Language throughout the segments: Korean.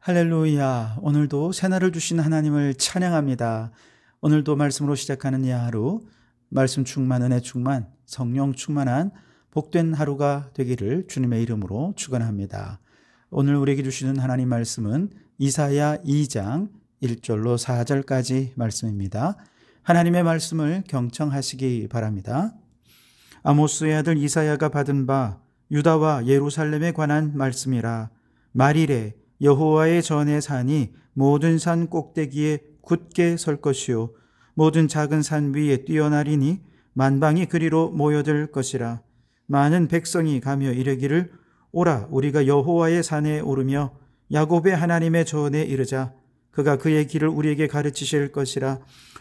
할렐루야. 오늘도 새날을 주신 하나님을 찬양합니다. 오늘도 말씀으로 시작하는 이 하루, 말씀 충만, 은혜 충만, 성령 충만한 복된 하루가 되기를 주님의 이름으로 축원합니다. 오늘 우리에게 주시는 하나님 말씀은 이사야 2장 1절로 4절까지 말씀입니다. 하나님의 말씀을 경청하시기 바랍니다. 아모스의 아들 이사야가 받은 바 유다와 예루살렘에 관한 말씀이라. 말이래 여호와의 전에 산이 모든 산 꼭대기에 굳게 설 것이요 모든 작은 산 위에 뛰어나리니 만방이 그리로 모여들 것이라. 많은 백성이 가며 이르기를 오라 우리가 여호와의 산에 오르며 야곱의 하나님의 전에 이르자. 그가 그의 길을 우리에게 가르치실 것이라.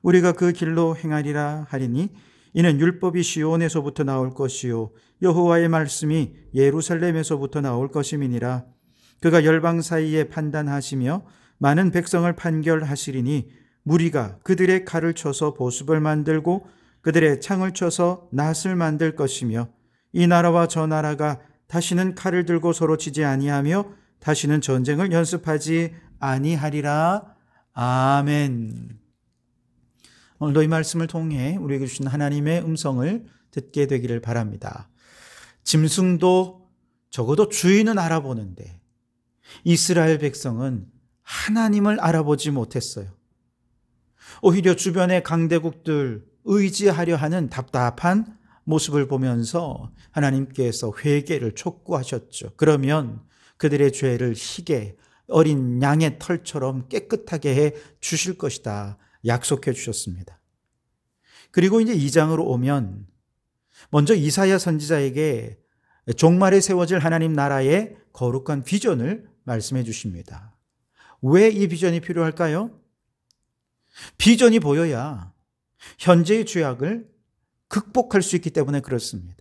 우리가 그 길로 행하리라 하리니 이는 율법이 시온에서부터 나올 것이요 여호와의 말씀이 예루살렘에서부터 나올 것임이니라. 그가 열방 사이에 판단하시며 많은 백성을 판결하시리니 무리가 그들의 칼을 쳐서 보습을 만들고 그들의 창을 쳐서 낫을 만들 것이며 이 나라와 저 나라가 다시는 칼을 들고 서로 치지 아니하며 다시는 전쟁을 연습하지 아니하리라. 아멘. 오늘도 이 말씀을 통해 우리에게 주신 하나님의 음성을 듣게 되기를 바랍니다. 짐승도 적어도 주인은 알아보는데 이스라엘 백성은 하나님을 알아보지 못했어요. 오히려 주변의 강대국들 의지하려 하는 답답한 모습을 보면서 하나님께서 회개를 촉구하셨죠. 그러면 그들의 죄를 희게 어린 양의 털처럼 깨끗하게 해 주실 것이다 약속해 주셨습니다. 그리고 이제 2장으로 오면 먼저 이사야 선지자에게 종말에 세워질 하나님 나라의 거룩한 비전을 말씀해 주십니다. 왜 이 비전이 필요할까요? 비전이 보여야 현재의 죄악을 극복할 수 있기 때문에 그렇습니다.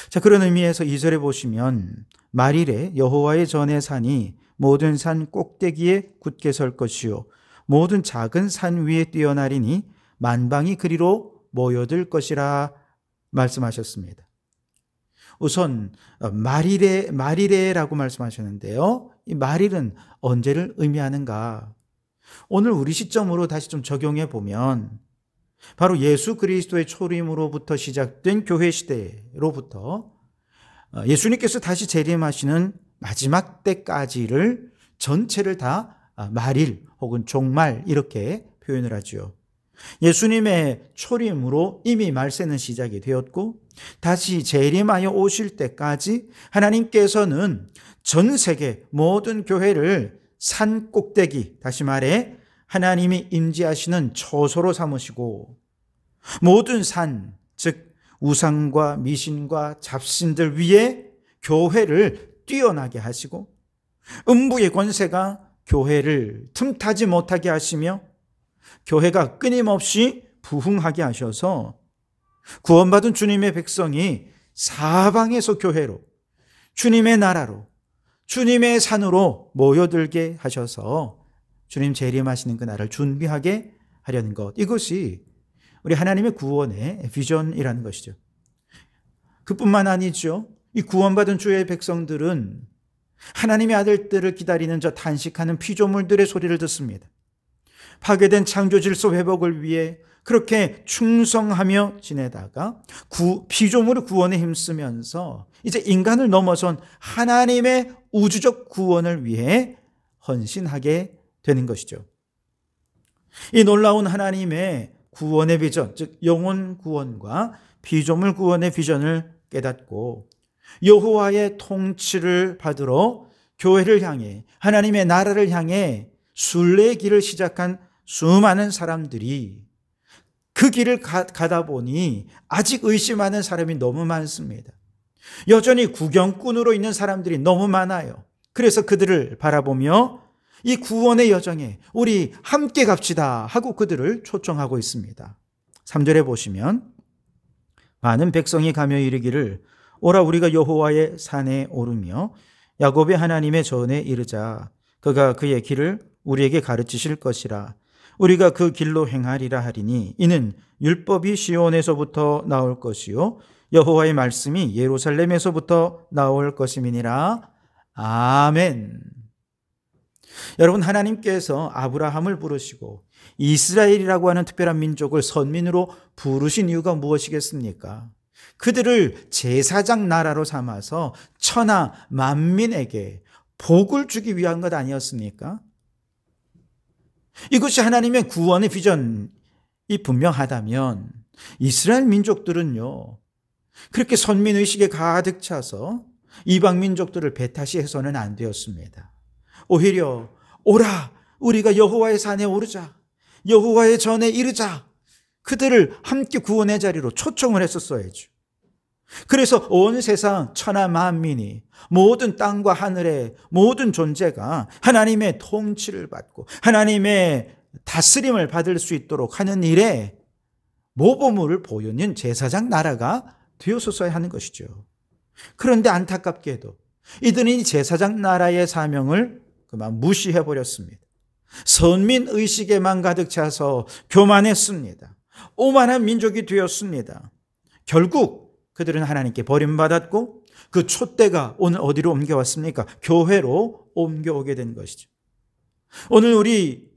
자, 그런 의미에서 2절에 보시면 말이래 여호와의 전의 산이 모든 산 꼭대기에 굳게 설 것이요 모든 작은 산 위에 뛰어나리니 만방이 그리로 모여들 것이라 말씀하셨습니다. 우선 말이래라고 말씀하셨는데요. 이 말일은 언제를 의미하는가? 오늘 우리 시점으로 다시 좀 적용해 보면 바로 예수 그리스도의 초림으로부터 시작된 교회 시대로부터 예수님께서 다시 재림하시는 마지막 때까지를 전체를 다 말일 혹은 종말 이렇게 표현을 하죠. 예수님의 초림으로 이미 말세는 시작이 되었고 다시 재림하여 오실 때까지 하나님께서는 전 세계 모든 교회를 산 꼭대기, 다시 말해 하나님이 임재하시는 처소로 삼으시고 모든 산, 즉 우상과 미신과 잡신들 위에 교회를 뛰어나게 하시고 음부의 권세가 교회를 틈타지 못하게 하시며 교회가 끊임없이 부흥하게 하셔서 구원받은 주님의 백성이 사방에서 교회로 주님의 나라로 주님의 산으로 모여들게 하셔서 주님 재림하시는 그 날을 준비하게 하려는 것, 이것이 우리 하나님의 구원의 비전이라는 것이죠. 그뿐만 아니죠. 이 구원받은 주의 백성들은 하나님의 아들들을 기다리는 저 탄식하는 피조물들의 소리를 듣습니다. 파괴된 창조 질서 회복을 위해 그렇게 충성하며 지내다가 피조물의 구원에 힘쓰면서 이제 인간을 넘어선 하나님의 우주적 구원을 위해 헌신하게 되는 것이죠. 이 놀라운 하나님의 구원의 비전, 즉 영혼 구원과 피조물 구원의 비전을 깨닫고 여호와의 통치를 받으러 교회를 향해 하나님의 나라를 향해 순례의 길을 시작한 수많은 사람들이 그 길을 가다 보니 아직 의심하는 사람이 너무 많습니다. 여전히 구경꾼으로 있는 사람들이 너무 많아요. 그래서 그들을 바라보며 이 구원의 여정에 우리 함께 갑시다 하고 그들을 초청하고 있습니다. 3절에 보시면 많은 백성이 가며 이르기를 오라 우리가 여호와의 산에 오르며 야곱의 하나님의 전에 이르자. 그가 그의 길을 우리에게 가르치실 것이라. 우리가 그 길로 행하리라 하리니 이는 율법이 시온에서부터 나올 것이요 여호와의 말씀이 예루살렘에서부터 나올 것임이니라. 아멘. 여러분, 하나님께서 아브라함을 부르시고 이스라엘이라고 하는 특별한 민족을 선민으로 부르신 이유가 무엇이겠습니까? 그들을 제사장 나라로 삼아서 천하 만민에게 복을 주기 위한 것 아니었습니까? 이것이 하나님의 구원의 비전이 분명하다면 이스라엘 민족들은요, 그렇게 선민의식에 가득 차서 이방 민족들을 배타시해서는 안 되었습니다. 오히려 오라, 우리가 여호와의 산에 오르자, 여호와의 전에 이르자, 그들을 함께 구원의 자리로 초청을 했었어야죠. 그래서 온 세상 천하 만민이, 모든 땅과 하늘의 모든 존재가 하나님의 통치를 받고 하나님의 다스림을 받을 수 있도록 하는 일에 모범을 보이는 제사장 나라가 되었었어야 하는 것이죠. 그런데 안타깝게도 이들은 제사장 나라의 사명을 그만 무시해버렸습니다. 선민의식에만 가득 차서 교만했습니다. 오만한 민족이 되었습니다. 결국 그들은 하나님께 버림받았고 그 촛대가 오늘 어디로 옮겨왔습니까? 교회로 옮겨오게 된 것이죠. 오늘 우리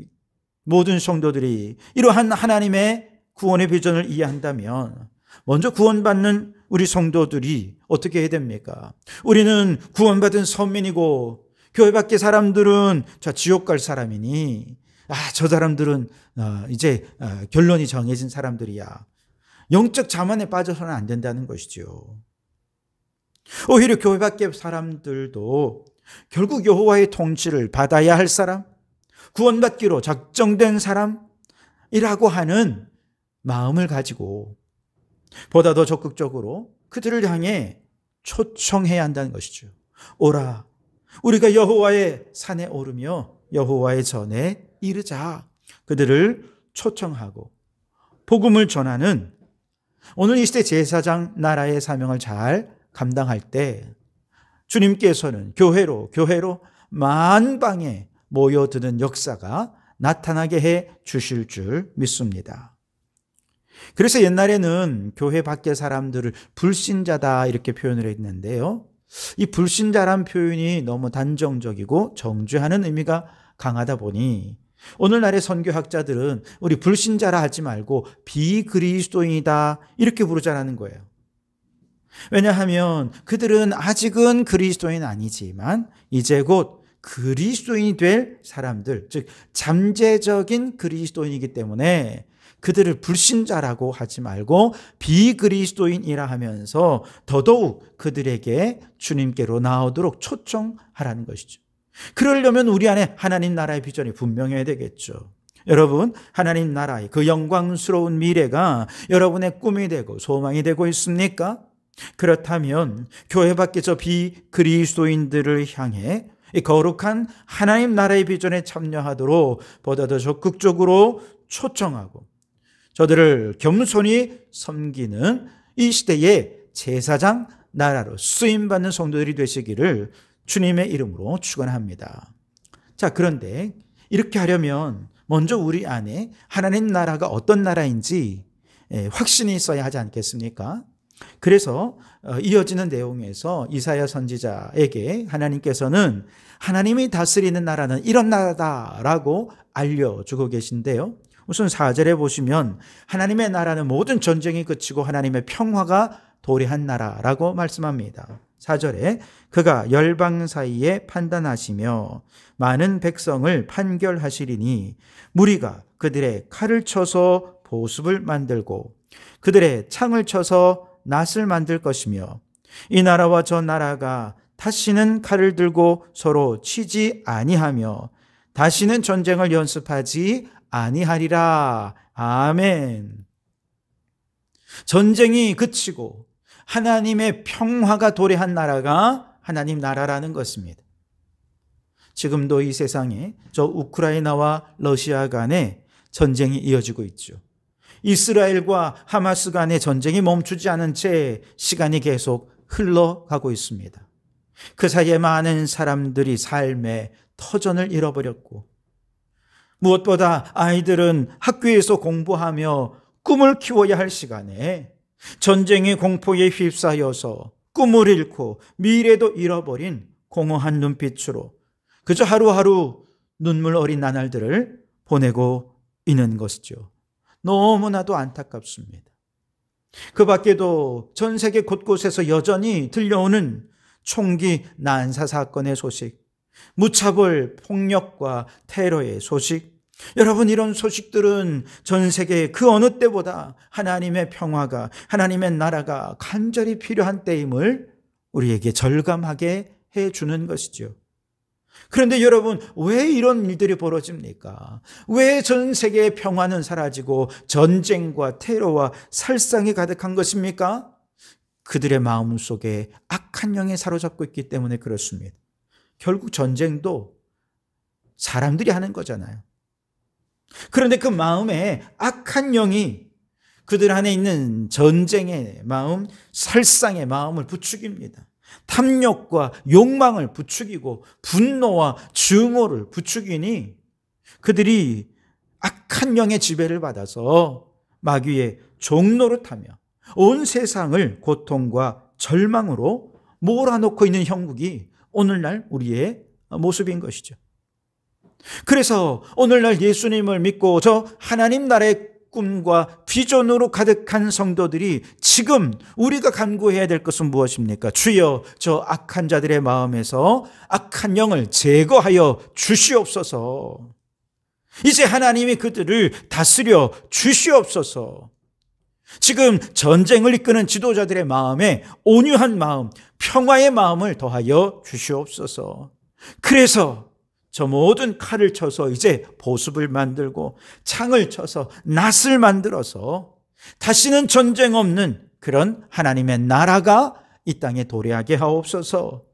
모든 성도들이 이러한 하나님의 구원의 비전을 이해한다면 먼저 구원받는 우리 성도들이 어떻게 해야 됩니까? 우리는 구원받은 선민이고 교회 밖의 사람들은 지옥 갈 사람이니 저 사람들은 이제 결론이 정해진 사람들이야. 영적 자만에 빠져서는 안 된다는 것이죠. 오히려 교회 밖의 사람들도 결국 여호와의 통치를 받아야 할 사람, 구원받기로 작정된 사람이라고 하는 마음을 가지고 보다 더 적극적으로 그들을 향해 초청해야 한다는 것이죠. 오라, 우리가 여호와의 산에 오르며 여호와의 전에 이르자. 그들을 초청하고 복음을 전하는 오늘 이 시대 제사장 나라의 사명을 잘 감당할 때 주님께서는 교회로 만방에 모여드는 역사가 나타나게 해 주실 줄 믿습니다. 그래서 옛날에는 교회 밖의 사람들을 불신자다 이렇게 표현을 했는데요. 이 불신자란 표현이 너무 단정적이고 정죄하는 의미가 강하다 보니 오늘날의 선교학자들은 우리 불신자라 하지 말고 비그리스도인이다 이렇게 부르자는 거예요. 왜냐하면 그들은 아직은 그리스도인 아니지만 이제 곧 그리스도인이 될 사람들, 즉 잠재적인 그리스도인이기 때문에 그들을 불신자라고 하지 말고 비그리스도인이라 하면서 더더욱 그들에게 주님께로 나오도록 초청하라는 것이죠. 그러려면 우리 안에 하나님 나라의 비전이 분명해야 되겠죠. 여러분, 하나님 나라의 그 영광스러운 미래가 여러분의 꿈이 되고 소망이 되고 있습니까? 그렇다면 교회 밖에 저 비그리스도인들을 향해 이 거룩한 하나님 나라의 비전에 참여하도록 보다 더 적극적으로 초청하고 저들을 겸손히 섬기는 이 시대의 제사장 나라로 쓰임받는 성도들이 되시기를 주님의 이름으로 축원합니다. 자, 그런데 이렇게 하려면 먼저 우리 안에 하나님 나라가 어떤 나라인지 확신이 있어야 하지 않겠습니까? 그래서 이어지는 내용에서 이사야 선지자에게 하나님께서는 하나님이 다스리는 나라는 이런 나라다라고 알려주고 계신데요. 우선 4절에 보시면 하나님의 나라는 모든 전쟁이 그치고 하나님의 평화가 도래한 나라라고 말씀합니다. 4절에 그가 열방 사이에 판단하시며 많은 백성을 판결하시리니 무리가 그들의 칼을 쳐서 보습을 만들고 그들의 창을 쳐서 낫을 만들 것이며 이 나라와 저 나라가 다시는 칼을 들고 서로 치지 아니하며 다시는 전쟁을 연습하지 아니하리라. 아멘. 전쟁이 그치고 하나님의 평화가 도래한 나라가 하나님 나라라는 것입니다. 지금도 이 세상에 저 우크라이나와 러시아 간에 전쟁이 이어지고 있죠. 이스라엘과 하마스 간의 전쟁이 멈추지 않은 채 시간이 계속 흘러가고 있습니다. 그 사이에 많은 사람들이 삶의 터전을 잃어버렸고 무엇보다 아이들은 학교에서 공부하며 꿈을 키워야 할 시간에 전쟁의 공포에 휩싸여서 꿈을 잃고 미래도 잃어버린 공허한 눈빛으로 그저 하루하루 눈물 어린 나날들을 보내고 있는 것이죠. 너무나도 안타깝습니다. 그 밖에도 전 세계 곳곳에서 여전히 들려오는 총기 난사 사건의 소식, 무차별 폭력과 테러의 소식, 여러분, 이런 소식들은 전 세계 그 어느 때보다 하나님의 평화가, 하나님의 나라가 간절히 필요한 때임을 우리에게 절감하게 해주는 것이죠. 그런데 여러분, 왜 이런 일들이 벌어집니까? 왜 전 세계의 평화는 사라지고 전쟁과 테러와 살상이 가득한 것입니까? 그들의 마음 속에 악한 영이 사로잡고 있기 때문에 그렇습니다. 결국 전쟁도 사람들이 하는 거잖아요. 그런데 그 마음에 악한 영이 그들 안에 있는 전쟁의 마음, 살상의 마음을 부추깁니다. 탐욕과 욕망을 부추기고 분노와 증오를 부추기니 그들이 악한 영의 지배를 받아서 마귀의 종노릇하며 온 세상을 고통과 절망으로 몰아넣고 있는 형국이 오늘날 우리의 모습인 것이죠. 그래서 오늘날 예수님을 믿고 저 하나님 나라의 꿈과 비전으로 가득한 성도들이 지금 우리가 간구해야 될 것은 무엇입니까? 주여, 저 악한 자들의 마음에서 악한 영을 제거하여 주시옵소서. 이제 하나님이 그들을 다스려 주시옵소서. 지금 전쟁을 이끄는 지도자들의 마음에 온유한 마음, 평화의 마음을 더하여 주시옵소서. 그래서 저 모든 칼을 쳐서 이제 보습을 만들고 창을 쳐서 낫을 만들어서 다시는 전쟁 없는 그런 하나님의 나라가 이 땅에 도래하게 하옵소서.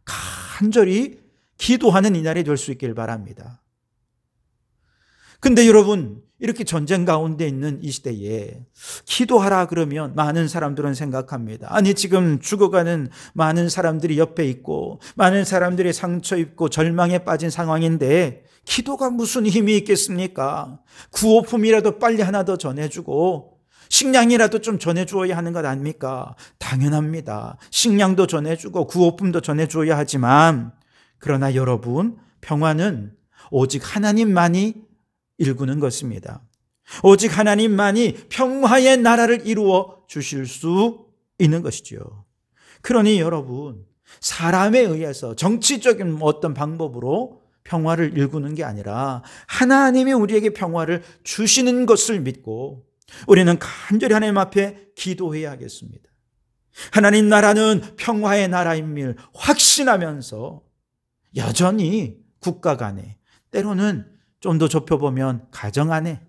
간절히 기도하는 이날이 될 수 있길 바랍니다. 근데 여러분, 이렇게 전쟁 가운데 있는 이 시대에 기도하라 그러면 많은 사람들은 생각합니다. 아니, 지금 죽어가는 많은 사람들이 옆에 있고 많은 사람들이 상처 입고 절망에 빠진 상황인데 기도가 무슨 힘이 있겠습니까? 구호품이라도 빨리 하나 더 전해주고 식량이라도 좀 전해주어야 하는 것 아닙니까? 당연합니다. 식량도 전해주고 구호품도 전해주어야 하지만, 그러나 여러분, 평화는 오직 하나님만이 일구는 것입니다. 오직 하나님만이 평화의 나라를 이루어 주실 수 있는 것이죠. 그러니 여러분, 사람에 의해서 정치적인 어떤 방법으로 평화를 일구는 게 아니라 하나님이 우리에게 평화를 주시는 것을 믿고 우리는 간절히 하나님 앞에 기도해야 하겠습니다. 하나님 나라는 평화의 나라임을 확신하면서 여전히 국가 간에, 때로는 좀 더 좁혀보면 가정 안에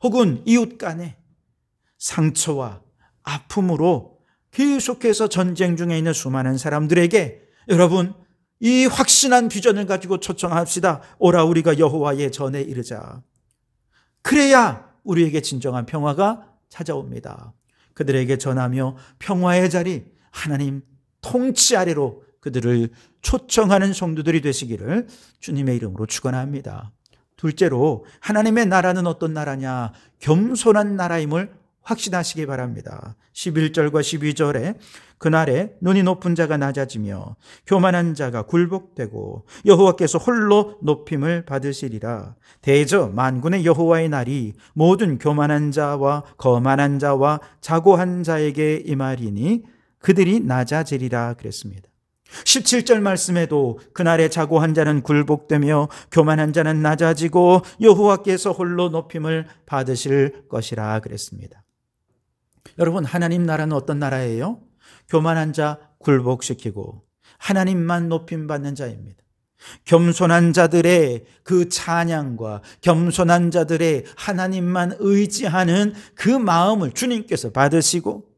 혹은 이웃 간에 상처와 아픔으로 계속해서 전쟁 중에 있는 수많은 사람들에게 여러분, 이 확신한 비전을 가지고 초청합시다. 오라 우리가 여호와의 전에 이르자. 그래야 우리에게 진정한 평화가 찾아옵니다. 그들에게 전하며 평화의 자리, 하나님 통치 아래로 그들을 초청하는 성도들이 되시기를 주님의 이름으로 축원합니다. 둘째로, 하나님의 나라는 어떤 나라냐? 겸손한 나라임을 확신하시기 바랍니다. 11절과 12절에 그날에 눈이 높은 자가 낮아지며 교만한 자가 굴복되고 여호와께서 홀로 높임을 받으시리라. 대저 만군의 여호와의 날이 모든 교만한 자와 거만한 자와 자고한 자에게 임하리니 그들이 낮아지리라 그랬습니다. 17절 말씀에도 그날에 자고한 자는 굴복되며 교만한 자는 낮아지고 여호와께서 홀로 높임을 받으실 것이라 그랬습니다. 여러분, 하나님 나라는 어떤 나라예요? 교만한 자 굴복시키고 하나님만 높임 받는 자입니다. 겸손한 자들의 그 찬양과 겸손한 자들의 하나님만 의지하는 그 마음을 주님께서 받으시고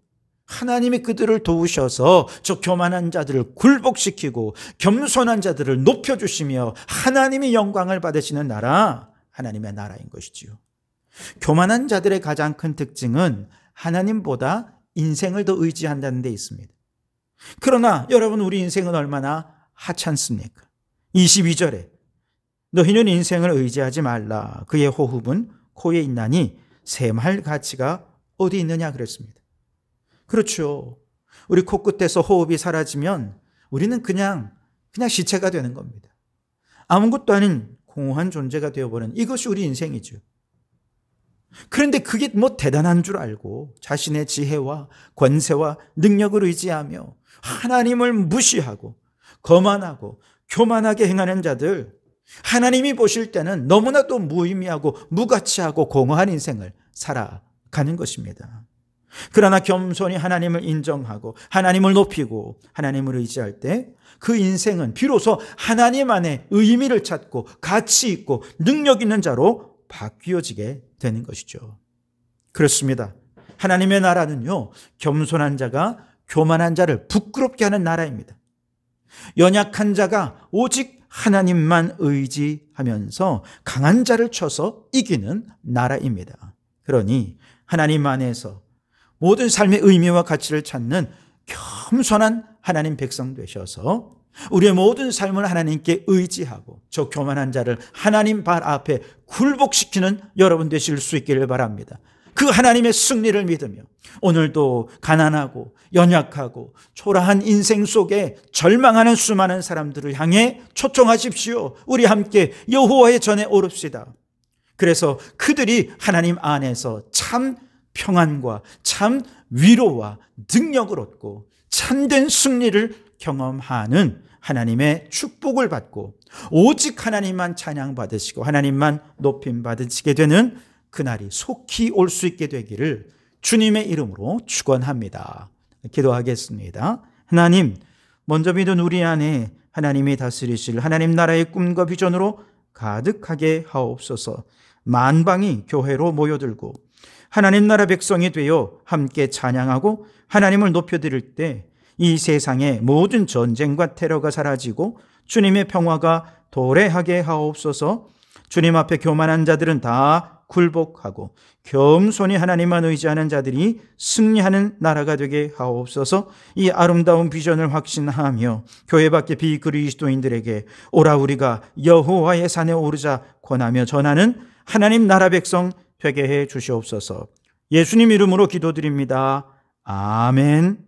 하나님이 그들을 도우셔서 저 교만한 자들을 굴복시키고 겸손한 자들을 높여주시며 하나님이 영광을 받으시는 나라, 하나님의 나라인 것이지요. 교만한 자들의 가장 큰 특징은 하나님보다 인생을 더 의지한다는 데 있습니다. 그러나 여러분, 우리 인생은 얼마나 하찮습니까? 22절에 너희는 인생을 의지하지 말라. 그의 호흡은 코에 있나니 샘할 가치가 어디 있느냐 그랬습니다. 그렇죠. 우리 코끝에서 호흡이 사라지면 우리는 그냥 시체가 되는 겁니다. 아무것도 아닌 공허한 존재가 되어버리는 이것이 우리 인생이죠. 그런데 그게 뭐 대단한 줄 알고 자신의 지혜와 권세와 능력을 의지하며 하나님을 무시하고 거만하고 교만하게 행하는 자들, 하나님이 보실 때는 너무나도 무의미하고 무가치하고 공허한 인생을 살아가는 것입니다. 그러나 겸손히 하나님을 인정하고 하나님을 높이고 하나님을 의지할 때 그 인생은 비로소 하나님 안에 의미를 찾고 가치 있고 능력 있는 자로 바뀌어지게 되는 것이죠. 그렇습니다. 하나님의 나라는요, 겸손한 자가 교만한 자를 부끄럽게 하는 나라입니다. 연약한 자가 오직 하나님만 의지하면서 강한 자를 쳐서 이기는 나라입니다. 그러니 하나님 안에서 모든 삶의 의미와 가치를 찾는 겸손한 하나님 백성 되셔서 우리의 모든 삶을 하나님께 의지하고 저 교만한 자를 하나님 발 앞에 굴복시키는 여러분 되실 수 있기를 바랍니다. 그 하나님의 승리를 믿으며 오늘도 가난하고 연약하고 초라한 인생 속에 절망하는 수많은 사람들을 향해 초청하십시오. 우리 함께 여호와의 전에 오릅시다. 그래서 그들이 하나님 안에서 참 평안과 참 위로와 능력을 얻고 참된 승리를 경험하는 하나님의 축복을 받고 오직 하나님만 찬양받으시고 하나님만 높임 받으시게 되는 그날이 속히 올 수 있게 되기를 주님의 이름으로 축원합니다. 기도하겠습니다. 하나님, 먼저 믿은 우리 안에 하나님이 다스리실 하나님 나라의 꿈과 비전으로 가득하게 하옵소서. 만방이 교회로 모여들고 하나님 나라 백성이 되어 함께 찬양하고 하나님을 높여드릴 때 이 세상의 모든 전쟁과 테러가 사라지고 주님의 평화가 도래하게 하옵소서. 주님 앞에 교만한 자들은 다 굴복하고 겸손히 하나님만 의지하는 자들이 승리하는 나라가 되게 하옵소서. 이 아름다운 비전을 확신하며 교회 밖의 비그리스도인들에게 오라 우리가 여호와의 산에 오르자 권하며 전하는 하나님 나라 백성 되게 해 주시옵소서. 예수님 이름으로 기도드립니다. 아멘.